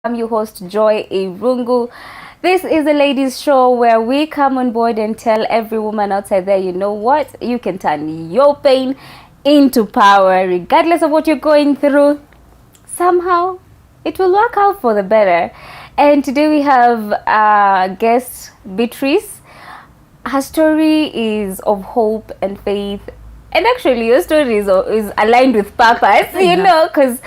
I'm your host, Joy Irungu. This is a ladies' show where we come on board and tell every woman outside there, you know what? You can turn your pain into power, regardless of what you're going through. Somehow, it will work out for the better. And today we have a guest, Beatrice. Her story is of hope and faith. And actually, your story is aligned with purpose, you know, because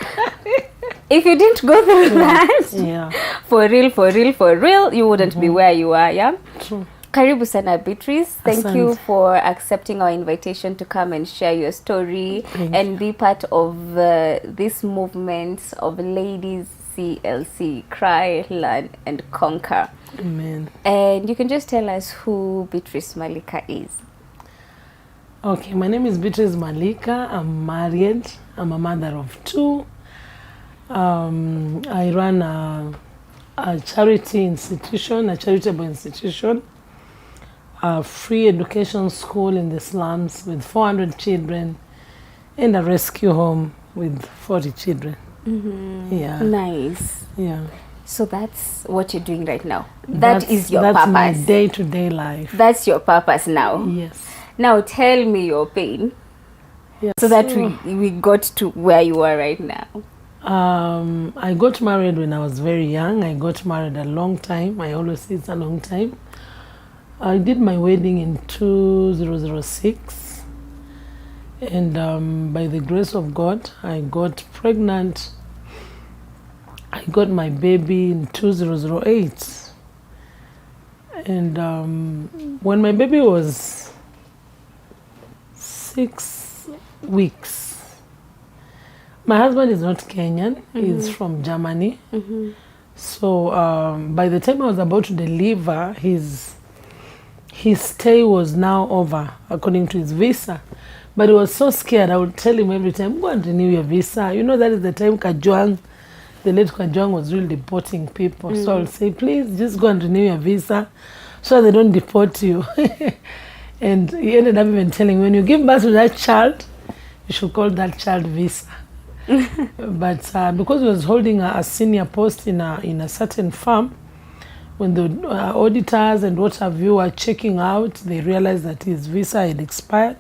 if you didn't go through that, for real, you wouldn't be where you are, yeah? True. Karibu sana, Beatrice. Thank Asante. you for accepting our invitation to come and share your story and be part of this movement of ladies CLC, Cry, Learn, and Conquer. Amen. And you can just tell us who Beatrice Malika is. Okay, my name is Beatrice Malika. I'm married. I'm a mother of two. I run a charity institution, a charitable institution, a free education school in the slums with 400 children, and a rescue home with 40 children. Yeah. Nice. Yeah. So that's what you're doing right now. That's your that's purpose. my day-to-day life. That's your purpose now. Yes. Now tell me your pain Yes. so that we got to where you are right now. I got married when I was very young. I got married a long time. I always say it's a long time. I did my wedding in 2006. And by the grace of God, I got pregnant. I got my baby in 2008. And when my baby was 6 weeks, my husband is not Kenyan, he's from Germany. So by the time I was about to deliver, his stay was now over according to his visa. But he was so scared. I would tell him every time, go and renew your visa. You know, that is the time Kajwang, the late Kajwang, was really deporting people. So I would say, please just go and renew your visa so they don't deport you. And he ended up even telling me, when you give birth to that child, you should call that child visa. But because he was holding a senior post in a certain firm, when the auditors and what have you were checking out, they realized that his visa had expired,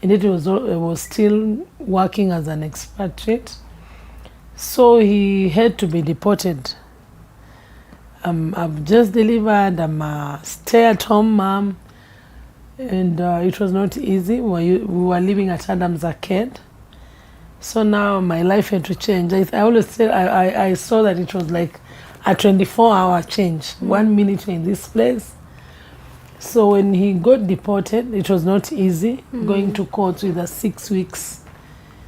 and it was still working as an expatriate. So he had to be deported. I've just delivered. I'm a stay-at-home mom, and it was not easy. We were living at Adams Arcade. So now my life had to change. I always say I saw that it was like a 24-hour change. 1 minute in this place. So when he got deported, it was not easy going to court with a 6 weeks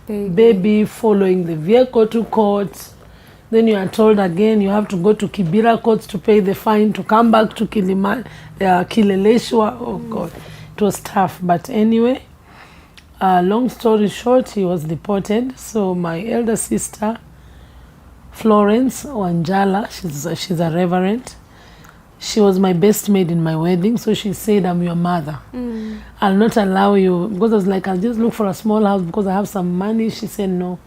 baby, following the vehicle to court. Then you are told again you have to go to Kibera court to pay the fine to come back to Kileleshwa. Oh God, it was tough. But anyway, long story short, he was deported. So my elder sister, Florence Wanjala, she's a reverend. She was my best maid in my wedding. So she said, I'm your mother. I'll not allow you, because I was like, I'll just look for a small house because I have some money. She said, no,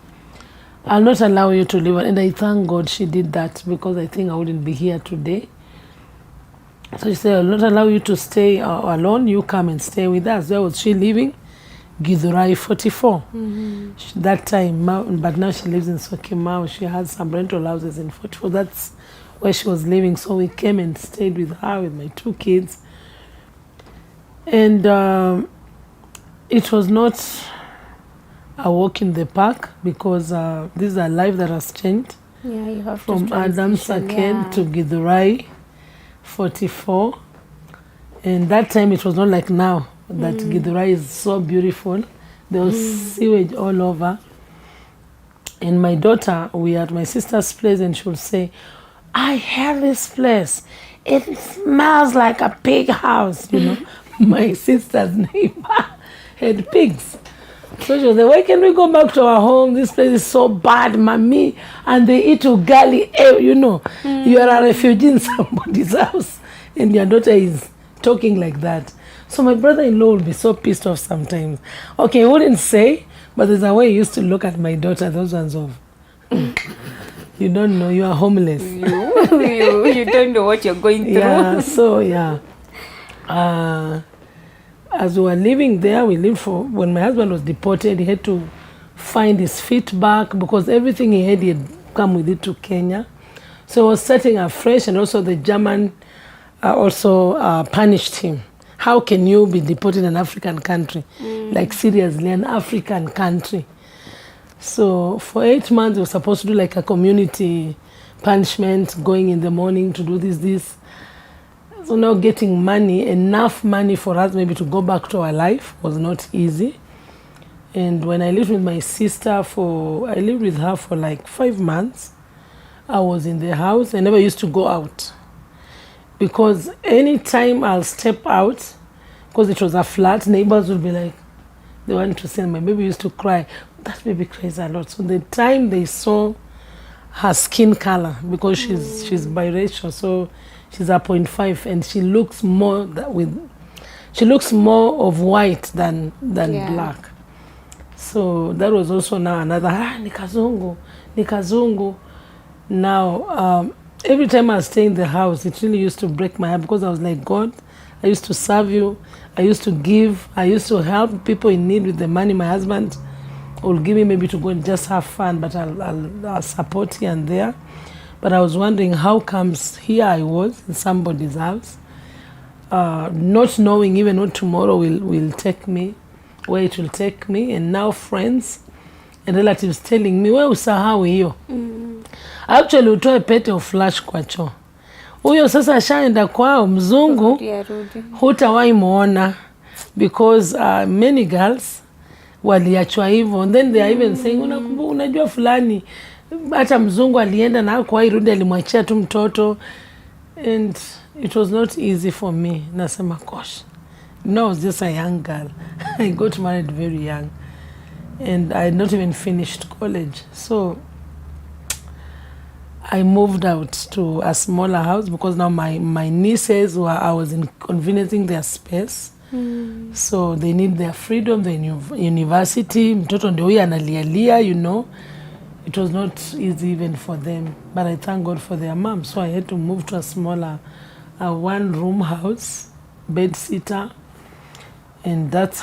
I'll not allow you to live. And I thank God she did that, because I think I wouldn't be here today. So she said, I'll not allow you to stay alone. You come and stay with us. Where was she living? Githurai 44. That time, but now she lives in Syokimau. She has some rental houses in 44. That's where she was living. So we came and stayed with her, with my 2 kids. And it was not a walk in the park, because this is a life that has changed. Yeah, you have from Adams Arcade to Githurai 44. And that time it was not like now, that Githurai is so beautiful. There was sewage all over. And my daughter, we are at my sister's place, and she would say, I have this place. It smells like a pig house, you know. My sister's neighbor had pigs. So she was like, why can't we go back to our home? This place is so bad, mommy. And they eat ugali, you know. You are a refugee in somebody's house, and your daughter is talking like that. So my brother-in-law would be so pissed off sometimes. Okay, he wouldn't say, but there's a way he used to look at my daughter, those ones of, You don't know, you are homeless. You don't know what you're going through. Yeah, so as we were living there, we lived when my husband was deported, he had to find his feet back because everything he had come with it to Kenya. So he was starting afresh, and also the German also punished him. How can you be deported in an African country? Like seriously, an African country. So for 8 months, we were supposed to do like a community punishment, going in the morning to do this. So now getting money, enough money for us maybe to go back to our life was not easy. And when I lived with my sister I lived with her for like 5 months. I was in the house. I never used to go out. Because anytime I'll step out, because it was a flat, neighbors would be like, they wanted to see my baby used to cry. That baby cries a lot. So the time they saw her skin color, because she's biracial, so she's a 0.5, and she looks more of white than black. So that was also now another ni kazungu. Now every time I was staying in the house, it really used to break my heart, because I was like, God, I used to serve you, I used to give, I used to help people in need with the money my husband will give me maybe to go and just have fun, but I'll support here and there. But I was wondering how comes here I was in somebody's house, not knowing even what tomorrow will take me, where it will take me, and now friends and relatives telling me, we usahau hiyo. Actually utoe pete uflash kwa choo. Huyo sasa ashaenda kwao mzungu, hutawahi muona, because many girls waliachwa hivyo, and then they are even saying, unajua fulani hata mzungu alienda na kwa irudi alimwachia tu mtoto. And it was not easy for me. Nasema gosh, no, I was just a young girl. I got married very young, and I had not even finished college. So I moved out to a smaller house, because now my nieces I was inconveniencing their space. So they need their freedom, the university. Mtoto ndio huyu analialia, It was not easy even for them. But I thank God for their mom. So I had to move to a smaller one-room house, bed-sitter. And that's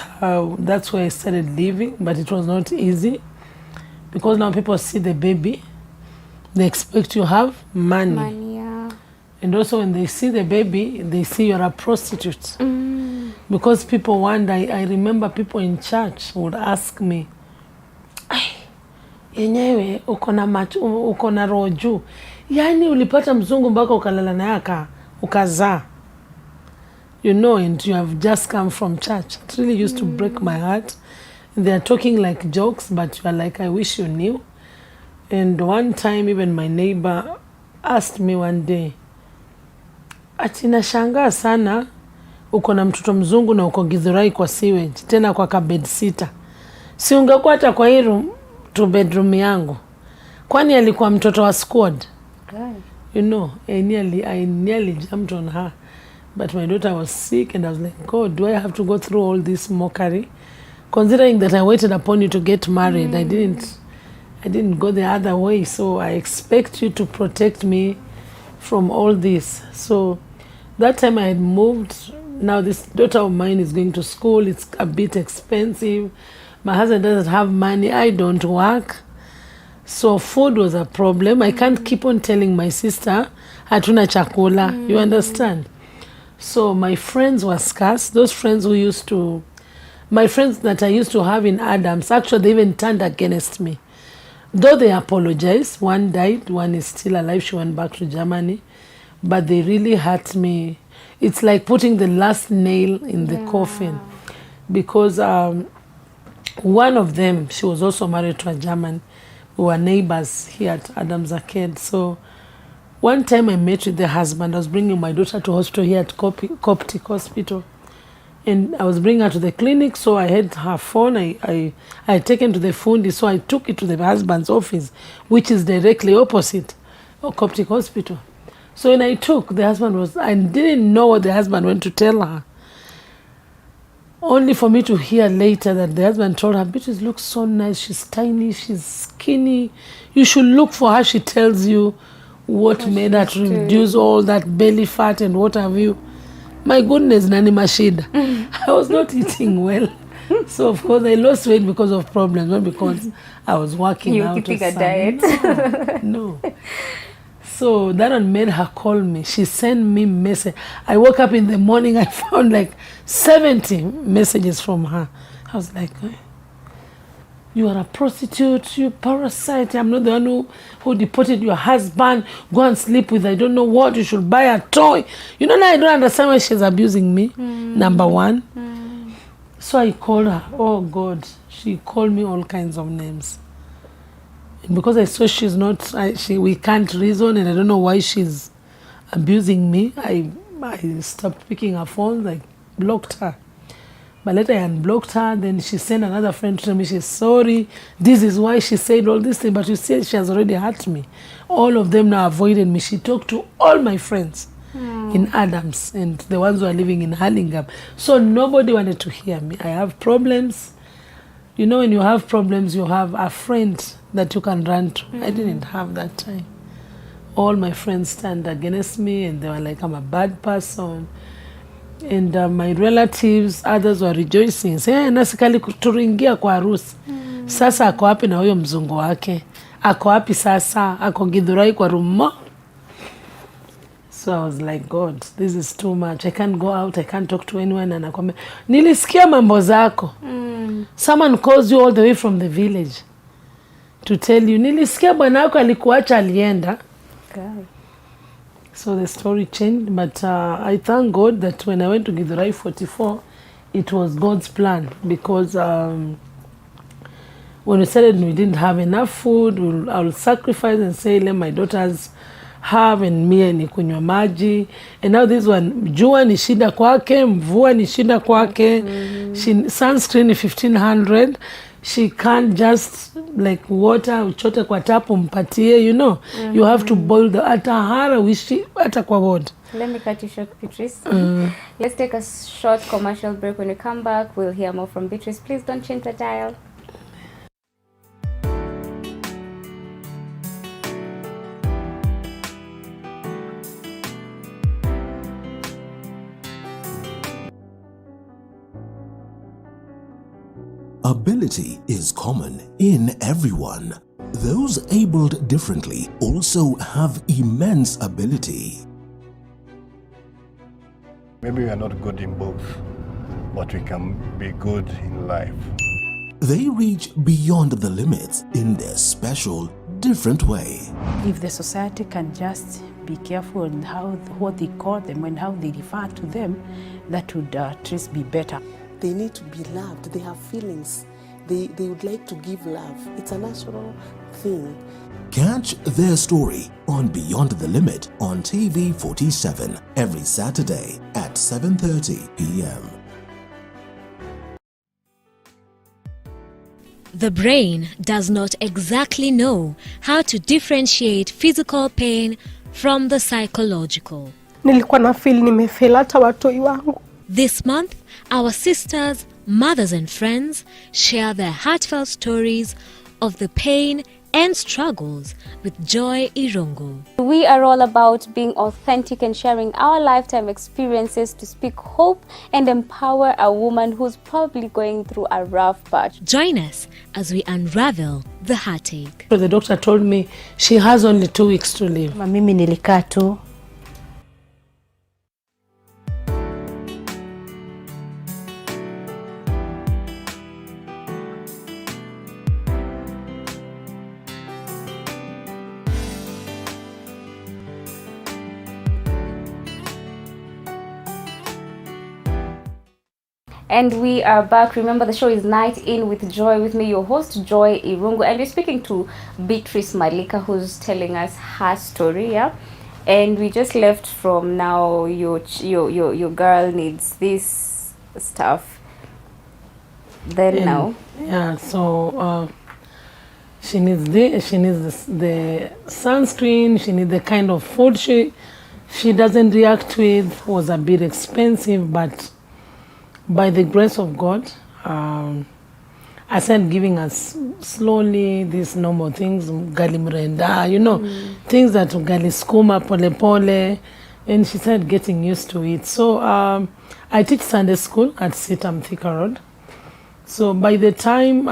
where I started living. But it was not easy, because now people see the baby, they expect you have money. Yeah. And also when they see the baby, they see you're a prostitute. Because people wonder, I remember people in church would ask me, yenyewe uko na roho juu, yani ulipata mzungu mpaka ukalala naye ukazaa, and you have just come from church. It really used to break my heart. They are talking like jokes, but you are like, I wish you knew. And one time even my neighbor asked me one day, ati nashangaa sana uko na mtoto mzungu na uko Githurai kwa sewage, tena kwa kabed sitter. Si ungekuwa hata kwa hii room, 2 bedroom yangu. Kwani alikuwa mtoto wa squad? I nearly jumped on her. But my daughter was sick, and I was like, God, do I have to go through all this mockery? Considering that I waited upon you to get married, I didn't go the other way. So I expect you to protect me from all this. So that time I had moved. Now this daughter of mine is going to school. It's a bit expensive. My husband doesn't have money. I don't work. So food was a problem. I can't keep on telling my sister, hatuna chakula. You understand? So my friends were scarce. Those friends my friends that I used to have in Adams, actually they even turned against me. Though they apologized, one died, one is still alive. She went back to Germany. But they really hurt me. It's like putting the last nail in the coffin. Because one of them, she was also married to a German. We were neighbors here at Adams Arcade. So one time I met with the husband. I was bringing my daughter to hospital here at Coptic Hospital. And I was bringing her to the clinic, so I had her phone. I had taken to the fundi, so I took it to the husband's office, which is directly opposite Coptic Hospital. So when the husband I didn't know what the husband went to tell her. Only for me to hear later that the husband told her, Beatrice looks so nice, she's tiny, she's skinny. You should look for her. She tells you what made her to reduce all that belly fat and what have you. My goodness, Nani Mashida. I was not eating well. So, of course, I lost weight because of problems, not because I was working out. You keeping a diet? No. So that one made her call me. She sent me message. I woke up in the morning, I found like 70 messages from her. I was like, you are a prostitute, you parasite. I'm not the one who deported your husband. Go and sleep with, I don't know what. You should buy a toy. You know, now I don't understand why she's abusing me, number one. So I called her. Oh, God. She called me all kinds of names. And because I saw she's not, we can't reason, and I don't know why she's abusing me, I stopped picking her phone, I blocked her. But later I unblocked her, then she sent another friend to tell me she's sorry. This is why she said all this thing, but you see, she has already hurt me. All of them now avoided me. She talked to all my friends in Adams and the ones who are living in Hurlingham. So nobody wanted to hear me. I have problems. You know, when you have problems, you have a friend that you can run to. I didn't have that time. All my friends stand against me, and they were like, I'm a bad person. And my relatives, others were rejoicing. Say, nasikali turingia kwa harusi. Sasa ako wapi na huyo mzungu wake? Ako wapi sasa? Ako Githurai kwa rumo? So I was like, God, this is too much. I can't go out. I can't talk to anyone. And I nilisikia mambo zako. Someone calls you all the way from the village to tell you, nilisikia bwana wako alikuacha alienda. God. So the story changed, but I thank God that when I went to Githurai 44, it was God's plan, because when we said we didn't have enough food, I'll sacrifice and say, let my daughters have, and me ni kunywa maji. And now this one, jua ni shida kwake, mvua ni shida kwake. Sunscreen ni 1500. She can't just like water uchote kwa tapu mpatie, you know. You have to boil the atahara wishi ata kwa word. Let me cut you short, Beatrice. Let's take a short commercial break. When we come back, we'll hear more from Beatrice. Please don't change the dial. Ability is common in everyone. Those abled differently also have immense ability. Maybe we are not good in both, but we can be good in life. They reach beyond the limits in their special, different way. If the society can just be careful on what they call them and how they refer to them, that would at least be better. They need to be loved. They have feelings. They would like to give love. It's a natural thing. Catch their story on Beyond the Limit on TV 47 every Saturday at 7:30 p.m. The brain does not exactly know how to differentiate physical pain from the psychological. Nilikuwa na feel nimefeel hata watoi wangu. This month, our sisters, mothers and friends share their heartfelt stories of the pain and struggles with Joy Irungu. We are all about being authentic and sharing our lifetime experiences to speak hope and empower a woman who's probably going through a rough patch. Join us as we unravel the heartache. So the doctor told me she has only 2 weeks to live. Mimi nilikaa tu. And we are back. Remember, the show is Night In with Joy. With me, your host, Joy Irungu. And we're speaking to Beatrice Malika, who's telling us her story, yeah? And we just left from now, your girl needs this stuff. Then now. Yeah, so she needs the sunscreen, she needs the kind of food she doesn't react with. Was a bit expensive, but by the grace of God, I started giving us slowly these normal things, gali mrenda, you know, things that gali skuma pole pole, and she started getting used to it. So I teach Sunday school at Sitam Thika Road. So by the time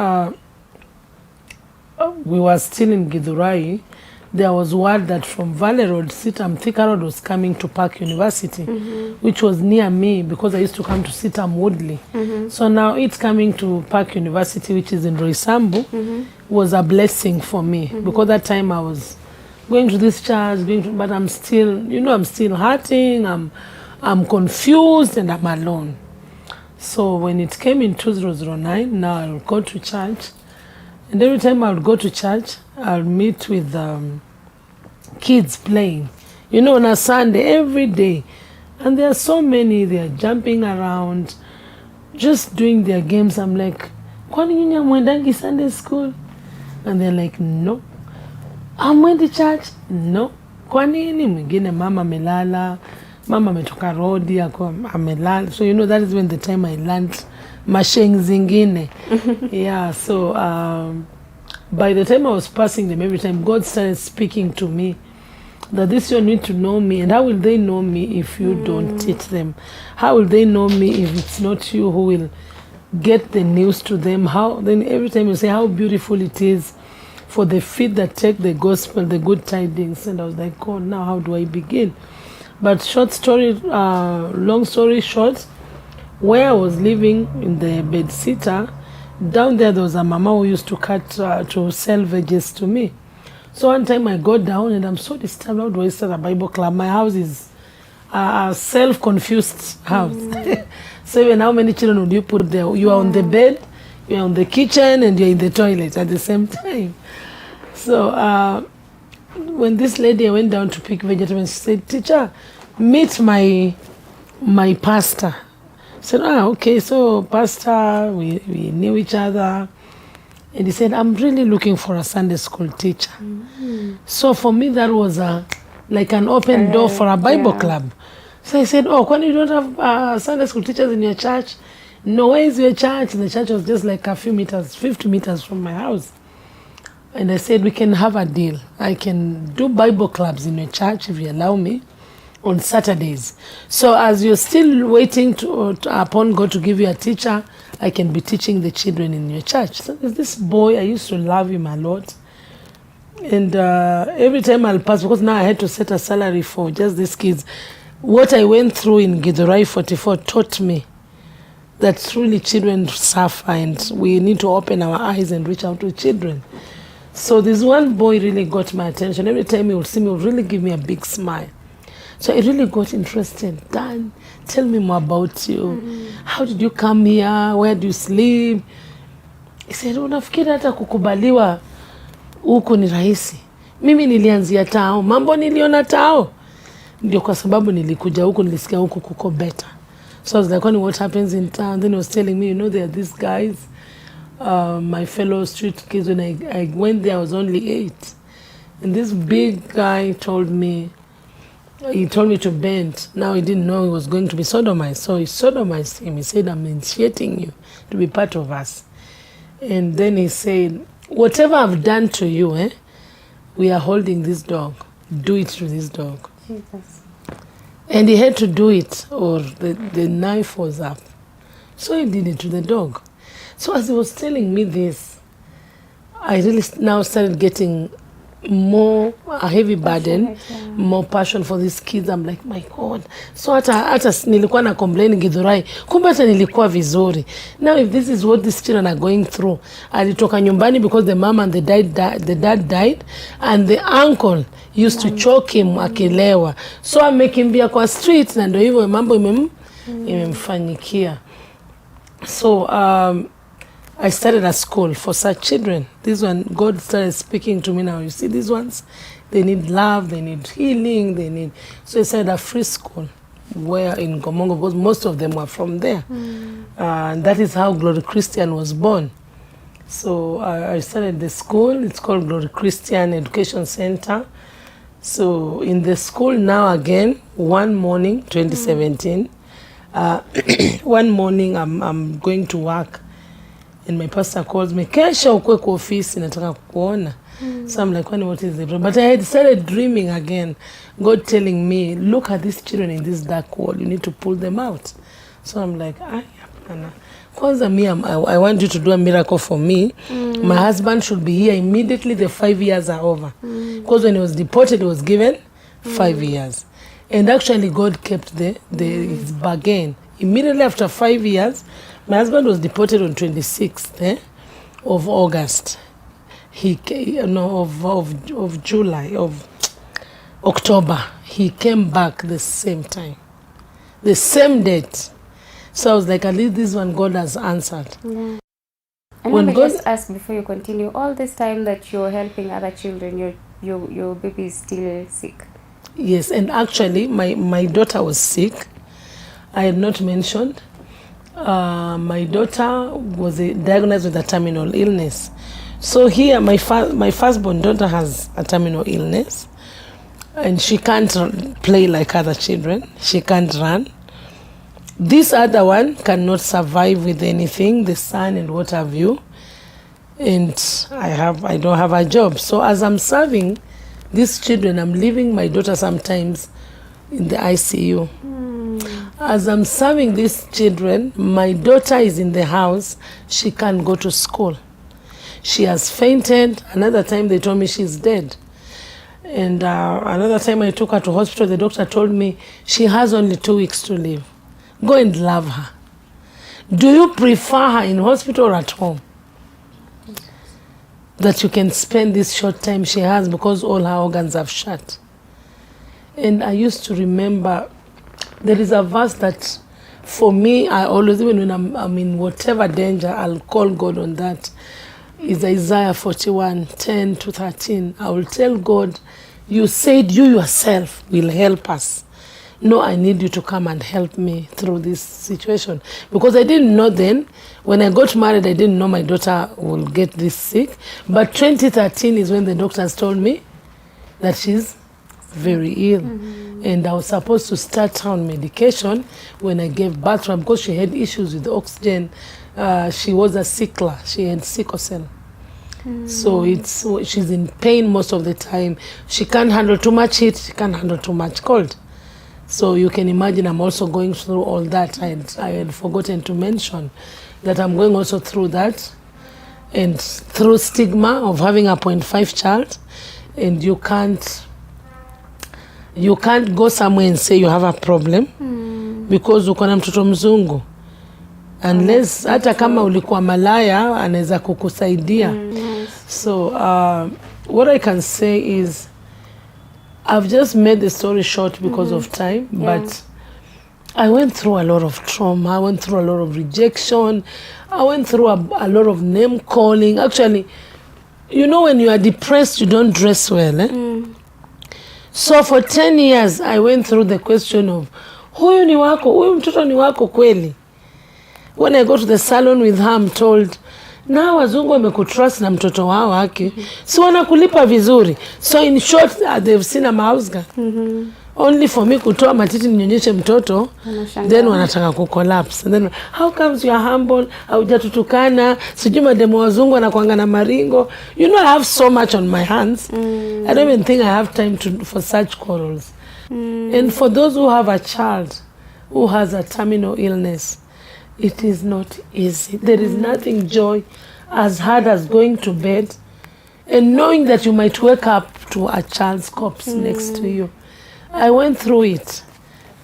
we were still in Githurai, there was word that from Valley Road, Sitam Thika Road was coming to Park University, which was near me because I used to come to Sitam Woodley. So now it's coming to Park University, which is in Roysambu, was a blessing for me because that time I was going to this church, but I'm still, you know, I'm still hurting, I'm confused, and I'm alone. So when it came in 2009, now I'll go to church. And every time I would go to church, I'll meet with kids playing. You know, on a Sunday, every day. And there are so many, they are jumping around, just doing their games. I'm like, kwani nyinyi hamwendangi Sunday school? And they're like, no. Hamwendi church? No. Kwa nini? Mwingine mama amelala, mama ametoka rodi, amelala. So, you know, that is when the time I learned masheng zingine. Yeah, so by the time I was passing them, every time God started speaking to me that this you need to know me, and how will they know me if you don't teach them? How will they know me if it's not you who will get the news to them? How then every time you say how beautiful it is for the feet that take the gospel, the good tidings, and I was like, God, now how do I begin? But long story short, where I was living in the bed sitter, down there was a mama who used to to sell veggies to me. So one time I got down and I'm so disturbed. How do I start a Bible club? My house is a self-confused house. So even how many children would you put there? You are on the bed, you are on the kitchen, and you're in the toilet at the same time. So when this lady, I went down to pick vegetables, she said, teacher, meet my pastor. I said, okay, so pastor, we knew each other. And he said, I'm really looking for a Sunday school teacher. So for me, that was like an open door for a Bible club. So I said, when you don't have Sunday school teachers in your church? No, where is your church? And the church was just like a few meters, 50 meters from my house. And I said, we can have a deal. I can do Bible clubs in your church if you allow me on Saturdays. So as you're still waiting upon God to give you a teacher, I can be teaching the children in your church. So there's this boy, I used to love him a lot. And every time I'll pass, because now I had to set a salary for just these kids, what I went through in Githurai 44 taught me that truly children suffer and we need to open our eyes and reach out to children. So this one boy really got my attention. Every time he would see me, he would really give me a big smile. So I really got interested. Dan, tell me more about you. How did you come here? Where do you sleep? He said, unafikiri hata kukubaliwa huku ni rahisi? Mimi nilianzia tao. Mambo niliona tao. Ndio kwa sababu nilikuja huku, nilisikia huku kuko better. So I was like, what happens in town? Then he was telling me, there are these guys, my fellow street kids. When I went there, I was only 8. And this big guy told me to bend. Now he didn't know he was going to be sodomized. So he sodomized him. He said, I'm initiating you to be part of us. And then he said, whatever I've done to you, we are holding this dog. Do it to this dog. Jesus. And he had to do it or the knife was up. So he did it to the dog. So as he was telling me this, I really now started getting a heavy burden, more passion for these kids. I'm like, my God. So hata nilikuwa na complain Githurai, kumbe hata nilikuwa vizuri. Now if this is what these children are going through, alitoka nyumbani because the mom and the dad died, and the uncle used to choke him akilewa. So amekimbia kwa street, na ndio hivyo mambo imemfanyikia. So I started a school for such children. This one, God started speaking to me now. You see, these ones, they need love, they need healing, So I started a free school where in Gomongo, because most of them were from there. And that is how Glory Christian was born. So I started the school. It's called Glory Christian Education Center. So in the school now again, one morning, 2017, One morning I'm going to work and my pastor calls me, kesho ukwe kwa ofisi nataka kukuona. So I'm like, what is the problem? But I had started dreaming again. God telling me, look at these children in this dark world. You need to pull them out. So I'm like, kwanza me, I want you to do a miracle for me. My husband should be here immediately. The 5 years are over. Because when he was deported, he was given 5 years. And actually God kept his bargain. Immediately after 5 years, my husband was deported on 26th of August. of October. He came back the same time. The same date. So I was like, at least this one God has answered. Yeah. And let me just ask before you continue, all this time that you're helping other children, your baby is still sick? Yes, and actually my daughter was sick. I had not mentioned. My daughter was diagnosed with a terminal illness. So here, my firstborn daughter has a terminal illness, and she can't play like other children. She can't run. This other one cannot survive with anything, the sun and what have you. And I don't have a job. So as I'm serving these children, I'm leaving my daughter sometimes in the ICU. As I'm serving these children, my daughter is in the house. She can't go to school. She has fainted. Another time they told me she's dead. And another time I took her to hospital, the doctor told me she has only 2 weeks to live. Go and love her. Do you prefer her in hospital or at home? That you can spend this short time she has because all her organs have shut. And I used to remember, there is a verse that for me, I always, even when I'm in whatever danger, I'll call God on that. Is Isaiah 41, 10 to 13. I will tell God, you said you yourself will help us. No, I need you to come and help me through this situation. Because I didn't know then, when I got married, I didn't know my daughter will get this sick. But 2013 is when the doctors told me that she's very ill. And I was supposed to start her on medication when I gave birth to her because she had issues with the oxygen. She was a sickler. She had sickle cell. So she's in pain most of the time. She can't handle too much heat. She can't handle too much cold. So you can imagine I'm also going through all that. I had forgotten to mention that I'm going also through that. And through stigma of having a 0.5 child. And you can't go somewhere and say you have a problem because uko na mtoto mzungu. Unless hata kama ulikuwa malaya anaweza kukusaidia. So what I can say is I've just made the story short because of time, but I went through a lot of trauma. I went through a lot of rejection. I went through a lot of name calling. Actually, you know, when you are depressed, you don't dress well. So for 10 years, I went through the question of, huyu ni wako, huyu mtoto ni wako kweli. When I go to the salon with her, I'm told, na wazungu wamekutrust na mtoto wao wake. So wanakulipa vizuri. So in short, they've seen a mouse girl. Only for me kutoa matiti ninyonyeshe mtoto, then wanataka kucollapse. And then, how comes you are humble? Haujatutukana? Sijui mademo wazungu wanakuanga na maringo. You know, I have so much on my hands. I don't even think I have time for such quarrels. And for those who have a child who has a terminal illness, it is not easy. There is nothing joy as hard as going to bed and knowing that you might wake up to a child's corpse next to you. I went through it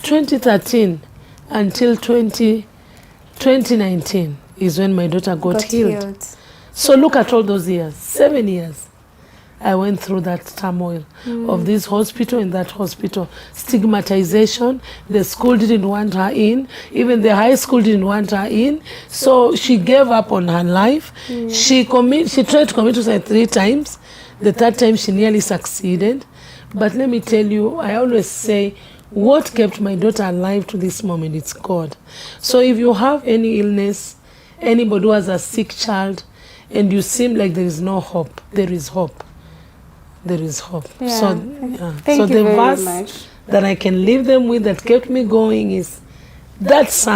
2013 until 2019 is when my daughter got healed. So look at all those years, 7 years. I went through that turmoil of this hospital and that hospital. Stigmatization, the school didn't want her in, even the high school didn't want her in. So she gave up on her life. She tried to commit suicide 3 times. The 3rd time she nearly succeeded. But let me tell you, I always say, what kept my daughter alive to this moment, it's God. So if you have any illness, anybody who has a sick child, and you seem like there is no hope, there is hope. There is hope. Yeah. So the verse that I can leave them with that kept me going is, That's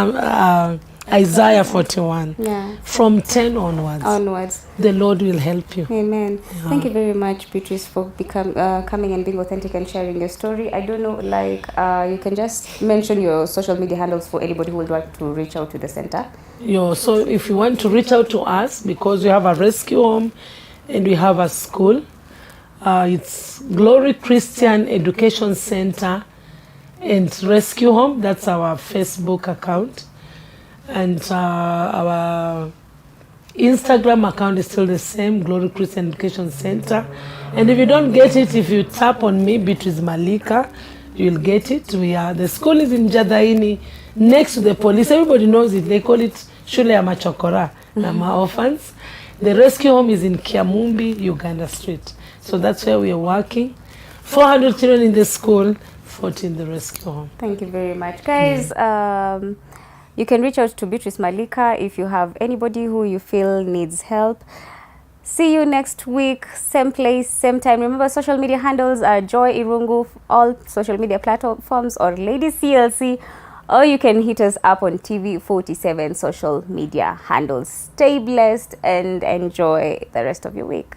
Isaiah 41. Yeah. From 10 onwards. The Lord will help you. Amen. Yeah. Thank you very much, Beatrice, for coming and being authentic and sharing your story. I don't know, you can just mention your social media handles for anybody who would like to reach out to the center. So if you want to reach out to us, because we have a rescue home and we have a school, it's Glory Christian Education Center and Rescue Home. That's our Facebook account. And our Instagram account is still the same, Glory Christian Education Center. And if you don't get it, if you tap on me, Beatrice Malika, you'll get it. The school is in Jadaini, next to the police. Everybody knows it. They call it Shule ya Machokora, Nama Orphans. The rescue home is in Kiamumbi, Uganda Street. So that's where we are working. 400 children in the school, 40 in the rescue home. Thank you very much. Guys, you can reach out to Beatrice Malika if you have anybody who you feel needs help. See you next week, same place, same time. Remember, social media handles are Joy Irungu, all social media platforms, or Lady CLC, or you can hit us up on TV47 social media handles. Stay blessed and enjoy the rest of your week.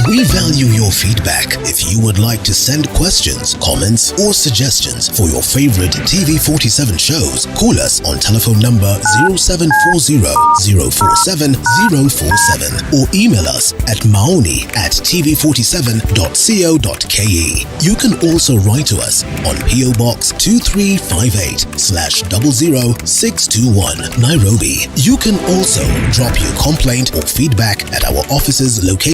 We value your feedback. If you would like to send questions, comments, or suggestions for your favorite TV47 shows, call us on telephone number 0740-047-047 or email us at maoni@tv47.co.ke. You can also write to us on PO Box 2358/00621, Nairobi. You can also drop your complaint or feedback at our offices located